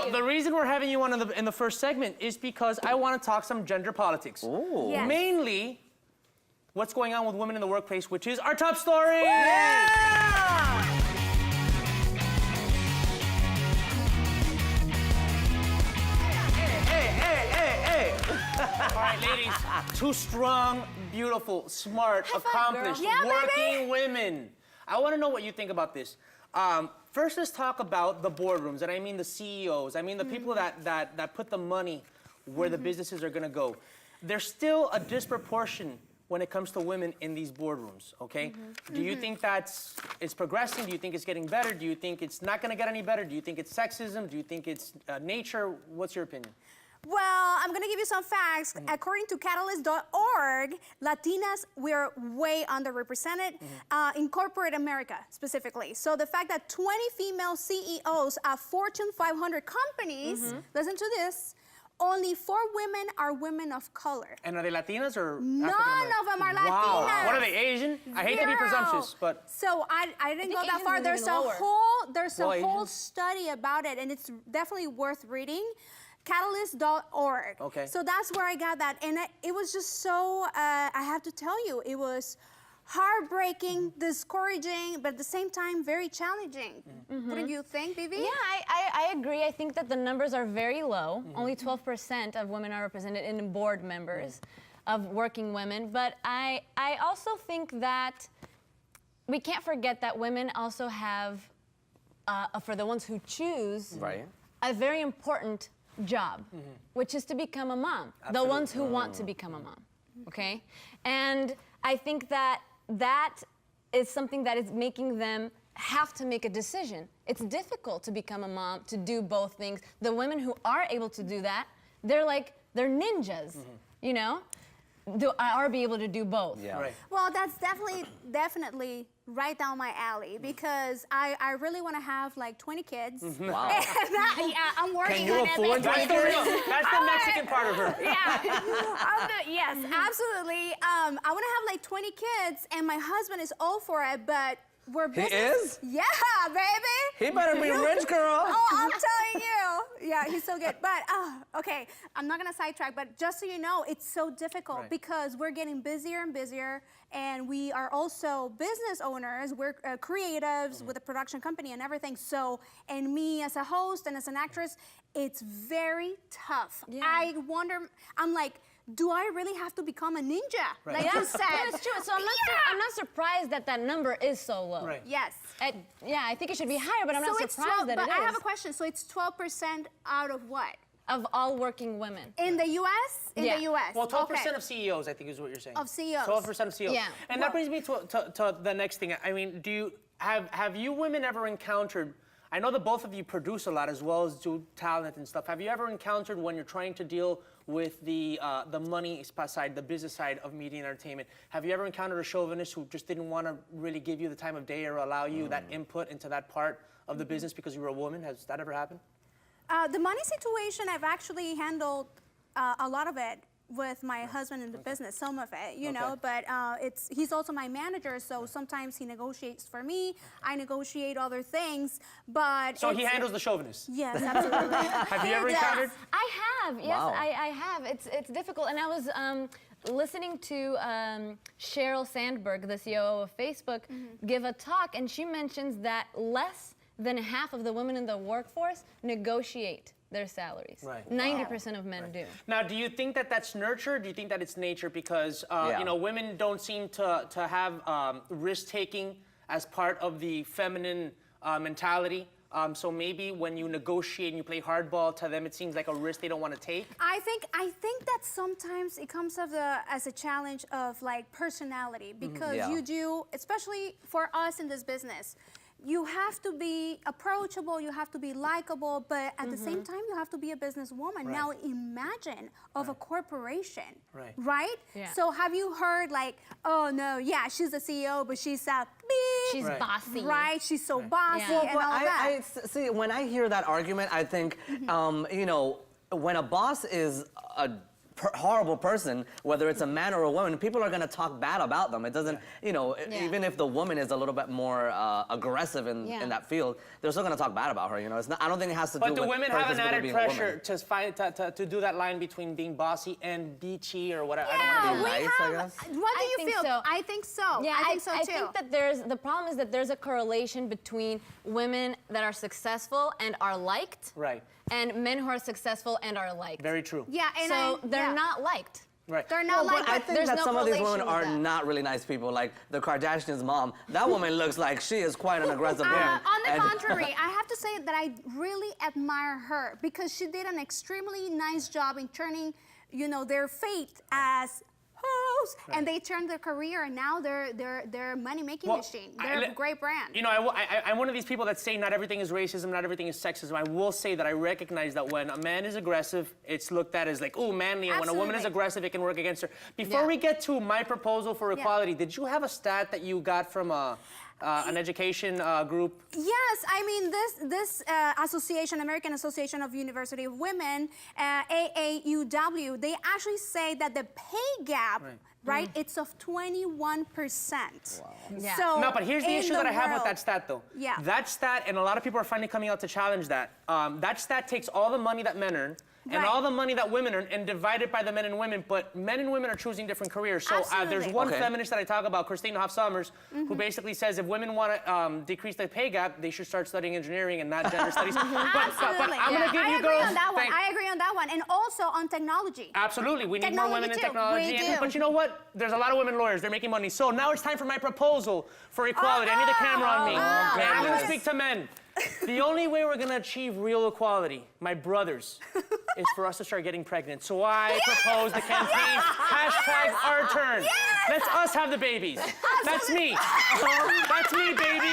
Well, the reason we're having you on in the first segment is because I want to talk some gender politics. Ooh. Yes. Mainly, what's going on with women in the workplace, which is our top story. Yeah! Hey. All right, ladies, two strong, beautiful, smart, accomplished, Yeah, working women. I want to know what you think about this. First, let's talk about the boardrooms, and I mean the CEOs. I mean the people that put the money where the businesses are going to go. There's still a disproportion when it comes to women in these boardrooms, okay? Do you think it's progressing? Do you think it's getting better? Do you think it's not going to get any better? Do you think it's sexism? Do you think it's nature? What's your opinion? Well, I'm gonna give you some facts. According to Catalyst.org, Latinas, we're way underrepresented in corporate America specifically. So the fact that 20 female CEOs of Fortune 500 companies, listen to this, only 4 women are women of color. And are they Latinas or None of them are Latinas. Wow. What are they, Asian? I hate to be presumptuous, but... So I didn't go that Asians far. is There's even a lower. whole study about it, and it's definitely worth reading. Catalyst.org. Okay. So that's where I got that, and it was just so. I have to tell you, it was heartbreaking, discouraging, but at the same time very challenging. Wouldn't you think, Vivi? Yeah, I agree. I think that the numbers are very low. Only 12% of women are represented in board members of working women. But I also think that we can't forget that women also have, for the ones who choose, a very important job, which is to become a mom. Absolutely. The ones who want to become a mom, okay? And I think that is something that is making them have to make a decision. It's difficult to become a mom, to do both things. The women who are able to do that, they're ninjas, you know? Are be able to do both. Yeah. Right. Well, that's definitely right down my alley because I really want to have like 20 kids. Wow. I'm working Can you on afford it. That's the Mexican part of her. Yeah. Yes, absolutely. I want to have like 20 kids, and my husband is all for it, but we're business. He is? Yeah, baby. He better be rich, girl. Oh, I'm telling you. Yeah, he's so good. But, okay, I'm not gonna sidetrack, but just so you know, it's so difficult because we're getting busier and busier, and we are also business owners. We're creatives with a production company and everything. So, and me as a host and as an actress, it's very tough. Yeah. I wonder, I'm like, do I really have to become a ninja? Like you said. That's true. So I'm not surprised that number is so low. Right. Yes. Yeah, I think it should be higher, but I'm not surprised that it is. But I have a question. So it's 12% out of what? Of all working women. In the U.S.? In the U.S. Well, 12% of CEOs, I think, is what you're saying. Of CEOs. 12% of CEOs. Yeah. And that brings me to the next thing. I mean, have you women ever encountered? I know that both of you produce a lot as well as do talent and stuff. Have you ever encountered when you're trying to deal with the money side, the business side of media and entertainment? Have you ever encountered a chauvinist who just didn't want to really give you the time of day or allow you that input into that part of the business because you were a woman? Has that ever happened? The money situation, I've actually handled a lot of it with my husband in the business, some of it, you know, but he's also my manager, so sometimes he negotiates for me, I negotiate other things, but So he handles the chauvinist? Yes, absolutely. Have you ever encountered? I have, yes, Wow. I have. It's difficult, and I was listening to Sheryl Sandberg, the COO of Facebook, give a talk, and she mentions that less than half of the women in the workforce negotiate their salaries. Right. 90% of men do. Now, do you think that that's nurture? Or do you think that it's nature? Because you know, women don't seem to have risk-taking as part of the feminine mentality. So maybe when you negotiate and you play hardball, to them it seems like a risk they don't want to take. I think that sometimes it comes as a challenge of like personality because you do, especially for us in this business. You have to be approachable, you have to be likable, but at the same time, you have to be a businesswoman. Now imagine of a corporation, right? Yeah. So have you heard like, oh no, yeah, she's the CEO, but she's a beep. She's bossy. Right, she's so bossy Yeah. and all that. See, when I hear that argument, I think, you know, when a boss is horrible person, whether it's a man or a woman, people are gonna talk bad about them. It doesn't, you know, even if the woman is a little bit more aggressive in that field, they're still gonna talk bad about her. You know, it's not. I don't think it has to do with. But do women her have an physically added being a pressure woman. to find to do that line between being bossy and beachy or whatever? I Yeah, don't we know. nice, I have. guess? What do I you think feel? so. I think so. Yeah, I think so too. I think that the problem is that there's a correlation between women that are successful and are liked, Right. and men who are successful and are liked. Very true. Yeah, and So they're yeah. not liked. Right. They're not Well, like. but I think there's that no some of these women correlation are with that. not really nice people. Like the Kardashians' mom. That woman looks like she is quite an aggressive woman. On the And- contrary, I have to say that I really admire her because she did an extremely nice job in turning, you know, their fate as hoes, and they turned their career, and now they're money-making machine. They're a great brand. You know, I'm one of these people that say not everything is racism, not everything is sexism. I will say that I recognize that when a man is aggressive, it's looked at as like, ooh, manly, and when a woman is Absolutely. aggressive, it can work against her. Before Yeah. we get to my proposal for equality, did you have a stat that you got from an education group? Yes, I mean this association, American Association of University of Women, AAUW, they actually say that the pay gap, right, it's of 21%. Wow. Yeah. So No, but here's the in issue that I have with world- that stat, though. Yeah. That stat, and a lot of people are finally coming out to challenge that. That stat takes all the money that men earn and Right. all the money that women earn and divide it by the men and women, but men and women are choosing different careers. So there's Absolutely. one Okay. feminist that I talk about, Christina Hoff Sommers, who basically says if women want to decrease the pay gap, they should start studying engineering and not gender studies. But Absolutely. I'm going to give I you agree girls... on that one. thank- I agree on that one. And also on technology. Absolutely, we need more Technology women in too. technology. We and- do. But you know what? There's a lot of women lawyers. They're making money. So now it's time for my proposal for equality. I need the camera on me. okay. And I'm going to Yes. speak to men. The only way we're going to achieve real equality, my brothers, is for us to start getting pregnant. So I propose the campaign, hashtag our turn. Let's us have the babies. That's me. That's me, baby.